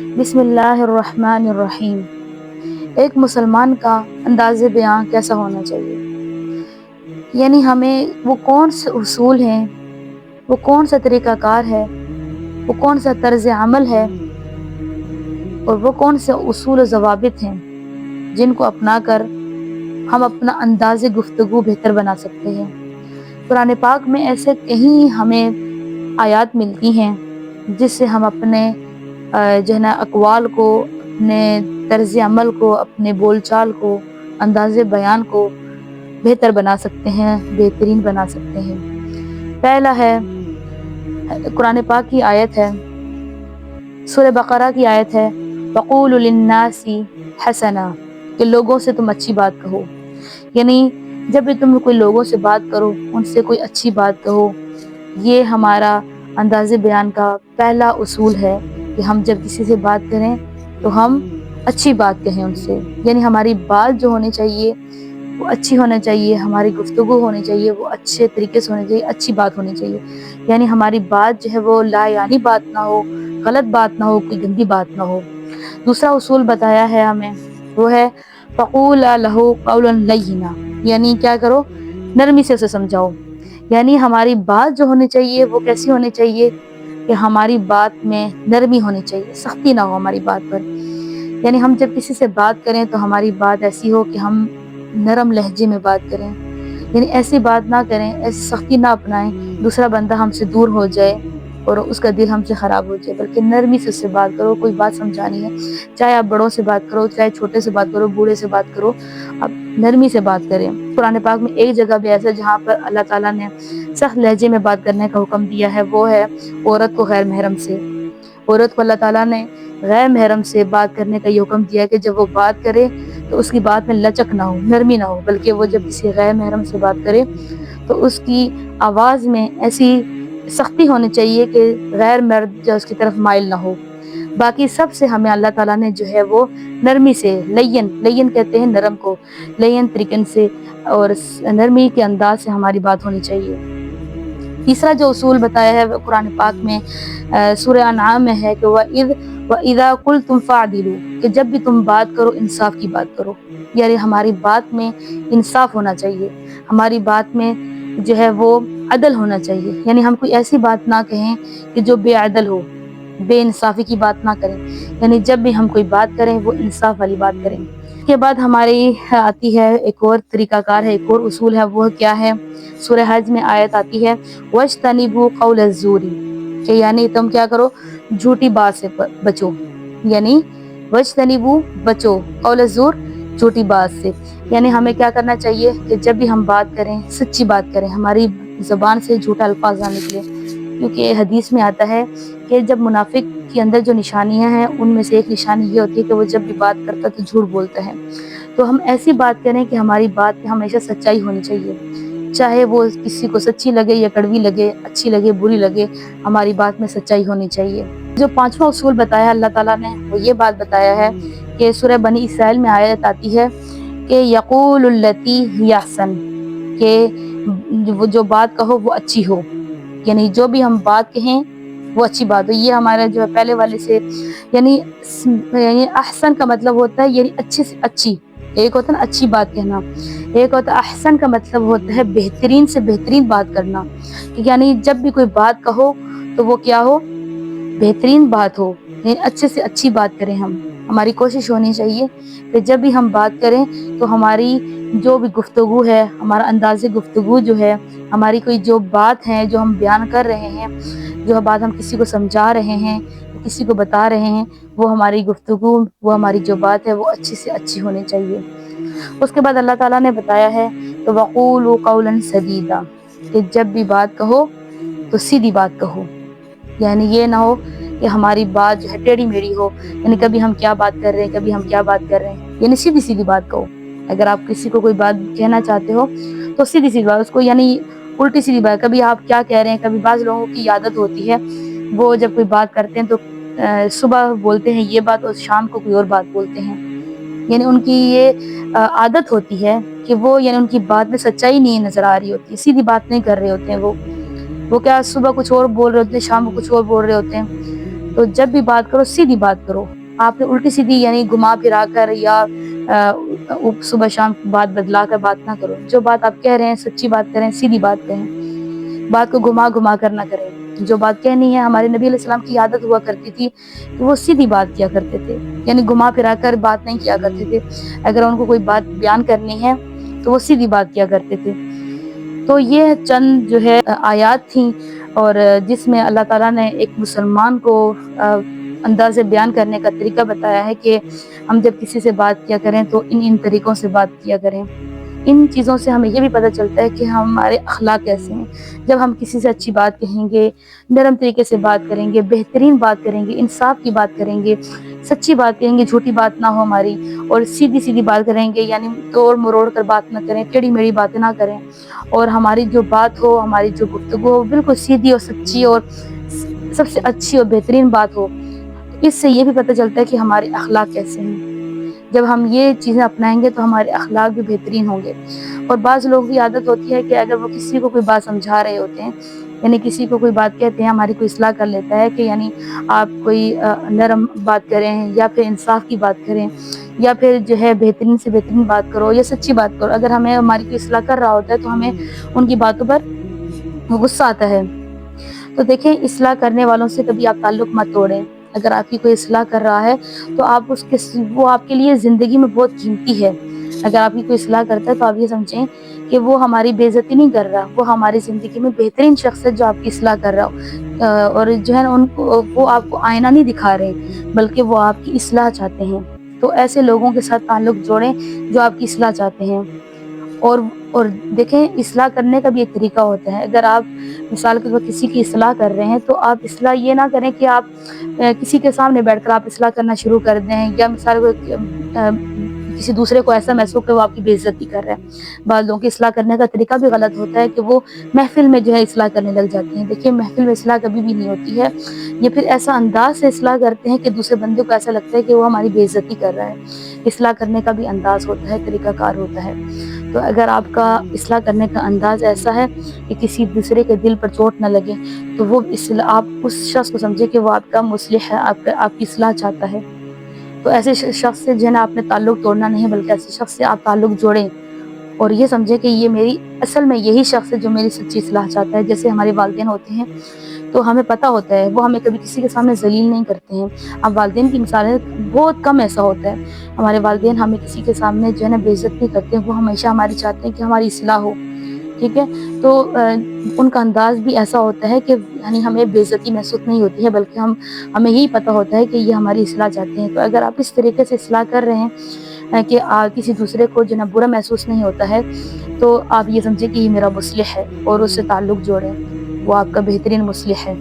بسم اللہ الرحمن الرحیم۔ ایک مسلمان کا انداز بیان کیسا ہونا چاہیے؟ یعنی ہمیں وہ کون سے اصول ہیں، وہ کون سا طریقہ کار ہے، وہ کون سا طرز عمل ہے اور وہ کون سے اصول و ضوابط ہیں جن کو اپنا کر ہم اپنا انداز گفتگو بہتر بنا سکتے ہیں۔ قرآن پاک میں ایسے کہیں ہمیں آیات ملتی ہیں جس سے ہم اپنے اقوال کو، اپنے طرز عمل کو، اپنے بول چال کو، انداز بیان کو بہتر بنا سکتے ہیں، بہترین بنا سکتے ہیں۔ پہلا ہے قرآن پاک کی آیت ہے، سورہ بقرہ کی آیت ہے وَقُولُوا لِلنَّاسِ حَسَنًا، کہ لوگوں سے تم اچھی بات کہو۔ یعنی جب بھی تم کوئی لوگوں سے بات کرو، ان سے کوئی اچھی بات کہو۔ یہ ہمارا انداز بیان کا پہلا اصول ہے کہ ہم جب کسی سے بات کریں تو ہم اچھی بات کہیں ان سے، یعنی ہماری بات جو ہونی چاہیے وہ اچھی ہونا چاہیے، ہماری گفتگو ہونی چاہیے وہ اچھے طریقے سے ہونی چاہیے، اچھی بات ہونی چاہیے۔ یعنی ہماری بات جو ہے وہ لا یعنی بات نہ ہو، غلط بات نہ ہو، کوئی گندی بات نہ ہو۔ دوسرا اصول بتایا ہے ہمیں، وہ ہے فَقُولَا لَهُ قَوْلًا لَيِّنًا، یعنی کیا کرو، نرمی سے اسے سمجھاؤ۔ یعنی ہماری بات جو ہونی چاہیے وہ کیسی ہونی چاہیے کہ ہماری بات میں نرمی ہونی چاہیے، سختی نہ ہو ہماری بات پر۔ یعنی ہم جب کسی سے بات کریں تو ہماری بات ایسی ہو کہ ہم نرم لہجے میں بات کریں، یعنی ایسی بات نہ کریں، ایسی سختی نہ اپنائیں دوسرا بندہ ہم سے دور ہو جائے اور اس کا دل ہم سے خراب ہو جائے، بلکہ نرمی سے اس سے بات کرو۔ کوئی بات سمجھانی ہے، چاہے آپ بڑوں سے بات کرو، چاہے چھوٹے سے بات کرو، بوڑھے سے بات کرو، آپ نرمی سے بات کریں۔ قرآن پاک میں ایک جگہ بھی ایسا جہاں پر اللہ تعالیٰ نے سخت لہجے میں بات کرنے کا حکم دیا ہے، وہ ہے عورت کو غیر محرم سے۔ عورت کو اللہ تعالیٰ نے غیر محرم سے بات کرنے کا یہ حکم دیا کہ جب وہ بات کرے تو اس کی بات میں لچک نہ ہو، نرمی نہ ہو، بلکہ وہ جب کسی غیر محرم سے بات کرے تو اس کی آواز میں ایسی سختی ہونی چاہیے کہ غیر مرد جو اس کی طرف مائل نہ ہو۔ باقی سب سے ہمیں اللہ تعالیٰ نے جو ہے وہ نرمی سے، لین کہتے ہیں نرم کو، لین طریقے سے اور نرمی کے انداز سے ہماری بات ہونی چاہیے۔ تیسرا جو اصول بتایا ہے قرآن پاک میں سورہ انعام میں ہے کہ وَإِذَا قُلْتُمْ فَاعْدِلُوا، کہ جب بھی تم بات کرو انصاف کی بات کرو۔ یعنی ہماری بات میں انصاف ہونا چاہیے، ہماری بات میں جو ہے وہ عدل ہونا چاہیے۔ یعنی ہم کوئی ایسی بات نہ کہیں کہ جو بے عدل ہو، بے انصافی کی بات نہ کریں۔ یعنی جب بھی ہم کوئی بات کریں وہ انصاف والی بات کریں۔ اس کے بعد ہماری آتی ہے ایک اور طریقہ کار ہے، ایک اور اصول ہے، وہ کیا ہے؟ سورہ حج میں آیت آتی ہے وَاجْتَنِبُوا قَوْلَ الزُّورِ، کہ یعنی تم کیا کرو، جھوٹی بات سے بچو۔ یعنی وَاجْتَنِبُوا، بچو، قول الزور، جھوٹی بات سے۔ یعنی ہمیں کیا کرنا چاہیے کہ جب بھی ہم بات کریں سچی بات کریں، ہماری زبان سے جھوٹا الفاظ نہ نکلے، کیونکہ حدیث میں آتا ہے کہ جب منافق کے اندر جو نشانیاں ہیں ان میں سے ایک نشانی یہ ہوتی ہے کہ وہ جب بھی بات کرتا ہے تو جھوٹ بولتا ہے۔ تو ہم ایسی بات کریں کہ ہماری بات میں ہمیشہ سچائی ہونی چاہیے، چاہے وہ کسی کو سچی لگے یا کڑوی لگے، اچھی لگے بری لگے، ہماری بات میں سچائی ہونی چاہیے۔ جو پانچواں اصول بتایا اللہ تعالیٰ نے وہ یہ بات بتایا ہے کہ سورہ بنی اسرائیل میں آیت آتی ہے کہ یقول التی ہی احسن، کہ وہ جو بات کہو وہ اچھی ہو۔ یعنی جو بھی ہم بات کہیں وہ اچھی بات ہو۔ یہ ہمارے جو ہے پہلے والے سے یعنی احسن کا مطلب ہوتا ہے یعنی اچھے سے اچھی، ایک ہوتا ہے نا اچھی بات کہنا، ایک ہوتا ہے احسن کا مطلب ہوتا ہے بہترین سے بہترین بات کرنا۔ یعنی جب بھی کوئی بات کہو تو وہ کیا ہو، بہترین بات ہو، یعنی اچھے سے اچھی بات کریں ہم۔ ہماری کوشش ہونی چاہیے کہ جب بھی ہم بات کریں تو ہماری جو بھی گفتگو ہے، ہمارا انداز گفتگو جو ہے، ہماری کوئی جو بات ہے جو ہم بیان کر رہے ہیں، جو بات ہم کسی کو سمجھا رہے ہیں، کسی کو بتا رہے ہیں، وہ ہماری گفتگو، وہ ہماری جو بات ہے وہ اچھی سے اچھی ہونی چاہیے۔ اس کے بعد اللہ تعالیٰ نے بتایا ہے تو وَقُولُوا قَوْلًا سَدِيدًا، کہ جب بھی بات کہو تو سیدھی بات کہو۔ یعنی یہ نہ ہو کہ ہماری بات جو ہے ٹیڑھی میڑھی ہو، یعنی کبھی ہم کیا بات کر رہے ہیں، کبھی ہم کیا بات کر رہے ہیں، یعنی سیدھی سیدھی بات کہو۔ اگر آپ کسی کو کوئی بات کہنا چاہتے ہو تو سیدھی سیدھی بات، اس کو یعنی الٹی سیدھی بات، کبھی آپ کیا کہہ رہے ہیں، کبھی بعض لوگوں کی عادت ہوتی ہے وہ جب کوئی بات کرتے ہیں تو صبح بولتے ہیں یہ بات اور شام کو کوئی اور بات بولتے ہیں۔ یعنی ان کی یہ عادت ہوتی ہے کہ وہ یعنی ان کی بات میں سچائی نہیں نظر آ رہی ہوتی، سیدھی بات نہیں کر رہے ہوتے ہیں، وہ کیا صبح کچھ اور بول رہے ہوتے ہیں، شام کو کچھ اور بول رہے ہوتے ہیں۔ تو جب بھی بات کرو سیدھی بات کرو. آپ نے الٹی سیدھی یعنی گھما پھرا کر یا صبح شام بات بدلا کر بات نہ کرو. جو بات آپ کہہ رہے ہیں سچی بات کریں, سیدھی بات کہیں, بات کو گھما گھما کر نہ کریں. جو بات کہنی ہے, ہمارے نبی علیہ السلام کی عادت ہوا کرتی تھی کہ وہ سیدھی بات کیا کرتے تھے, یعنی گھما پھرا کر بات نہیں کیا کرتے تھے. اگر ان کو کوئی بات بیان کرنی ہے تو وہ سیدھی بات کیا کرتے تھے. تو یہ چند جو ہے آیات تھیں, اور جس میں اللہ تعالیٰ نے ایک مسلمان کو انداز بیان کرنے کا طریقہ بتایا ہے کہ ہم جب کسی سے بات کیا کریں تو ان طریقوں سے بات کیا کریں. ان چیزوں سے ہمیں یہ بھی پتہ چلتا ہے کہ ہمارے اخلاق کیسے ہیں. جب ہم کسی سے اچھی بات کہیں گے, نرم طریقے سے بات کریں گے, بہترین بات کریں گے, انصاف کی بات کریں گے, سچی بات کہیں گے, جھوٹی بات نہ ہو ہماری, اور سیدھی سیدھی بات کریں گے, یعنی توڑ مروڑ کر بات نہ کریں, ٹیڑھی میڑھی باتیں نہ کریں, اور ہماری جو بات ہو, ہماری جو گفتگو ہو, بالکل سیدھی اور سچی اور سب سے اچھی اور بہترین بات ہو. اس سے یہ بھی پتہ چلتا ہے کہ ہمارے اخلاق کیسے ہیں. جب ہم یہ چیزیں اپنائیں گے تو ہمارے اخلاق بھی بہترین ہوں گے. اور بعض لوگ کی عادت ہوتی ہے کہ اگر وہ کسی کو کوئی بات سمجھا رہے ہوتے ہیں, یعنی کسی کو کوئی بات کہتے ہیں, ہماری کوئی اصلاح کر لیتا ہے کہ یعنی آپ کوئی نرم بات کریں یا پھر انصاف کی بات کریں, یا پھر جو ہے بہترین سے بہترین بات کرو یا سچی بات کرو. اگر ہمیں ہماری کوئی اصلاح کر رہا ہوتا ہے تو ہمیں ان کی باتوں پر غصہ آتا ہے. تو دیکھیں, اصلاح کرنے والوں سے کبھی آپ تعلق مت توڑیں. اگر آپ کی کوئی اصلاح کر رہا ہے تو آپ وہ آپ کے لیے زندگی میں بہت قیمتی ہے. اگر آپ کی کوئی اصلاح کرتا ہے تو آپ یہ سمجھیں کہ وہ ہماری بے عزتی نہیں کر رہا, وہ ہماری زندگی میں بہترین شخص ہے جو آپ کی اصلاح کر رہا ہو. اور جو ہے وہ آپ کو آئینہ نہیں دکھا رہے, بلکہ وہ آپ کی اصلاح چاہتے ہیں. تو ایسے لوگوں کے ساتھ تعلق جوڑیں جو آپ کی اصلاح چاہتے ہیں. اور دیکھیں, اصلاح کرنے کا بھی ایک طریقہ ہوتا ہے. اگر آپ مثال کے طور پر کسی کی اصلاح کر رہے ہیں تو آپ اصلاح یہ نہ کریں کہ آپ کسی کے سامنے بیٹھ کر آپ اصلاح کرنا شروع کر دیں, یا مثال کسی دوسرے کو ایسا محسوس کہ وہ آپ کی بے عزتی کر رہے ہیں. بعض لوگوں کی اصلاح کرنے کا طریقہ بھی غلط ہوتا ہے کہ وہ محفل میں جو ہے اصلاح کرنے لگ جاتے ہیں. دیکھیے, محفل میں اصلاح کبھی بھی نہیں ہوتی ہے. یہ پھر ایسا انداز سے اصلاح کرتے ہیں کہ دوسرے بندے کو ایسا لگتا ہے کہ وہ ہماری بے عزتی کر رہا ہے. اصلاح کرنے کا بھی انداز ہوتا ہے, طریقہ کار ہوتا ہے. تو اگر آپ کا اصلاح کرنے کا انداز ایسا ہے کہ کسی دوسرے کے دل پر چوٹ نہ لگے, تو وہ آپ اس شخص کو سمجھے کہ وہ آپ کا مصلح ہے, آپ کی اصلاح چاہتا ہے. تو ایسے شخص سے جو ہے نا آپ نے تعلق توڑنا نہیں, بلکہ ایسے شخص سے آپ تعلق جوڑیں, اور یہ سمجھے کہ یہ میری اصل میں یہی شخص ہے جو میری سچی اصلاح چاہتا ہے. جیسے ہمارے والدین ہوتے ہیں تو ہمیں پتہ ہوتا ہے, وہ ہمیں کبھی کسی کے سامنے ذلیل نہیں کرتے ہیں. اب والدین کی مثالیں بہت کم ایسا ہوتا ہے. ہمارے والدین ہمیں کسی کے سامنے جو ہے نا بے عزت نہیں کرتے ہیں, وہ ہمیشہ ہماری چاہتے ہیں کہ ہماری اصلاح ہو. ٹھیک ہے, تو ان کا انداز بھی ایسا ہوتا ہے کہ یعنی ہمیں بے عزتی محسوس نہیں ہوتی ہے, بلکہ ہمیں یہی پتہ ہوتا ہے کہ یہ ہماری اصلاح چاہتے ہیں. تو اگر آپ اس طریقے سے اصلاح کر رہے ہیں کہ کسی دوسرے کو جو ہے برا محسوس نہیں ہوتا ہے, تو آپ یہ سمجھیں کہ یہ میرا مصلح ہے, اور اس سے تعلق جوڑیں, وہ آپ کا بہترین مصلح ہے.